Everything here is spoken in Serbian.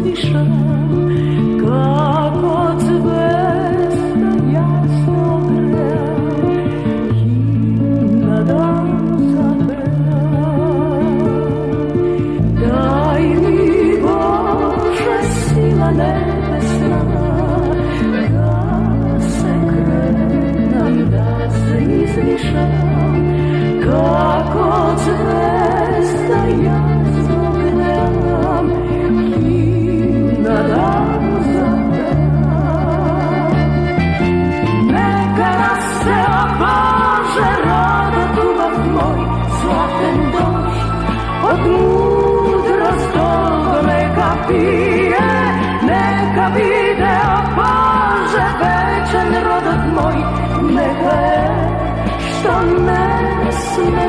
zvišam, kako zvezda jasno greja i na dan zaveja. Daj mi, Bože, sila nebesna, da se krenem, da se izvišam, kako zvezda jasno gledam i na dan zaveja. Neka rasela, Bože, rado ljubav moj, zlaten došt od mudrost neka pije, neka video, Bože, večan rodot moj, neka je što ne sme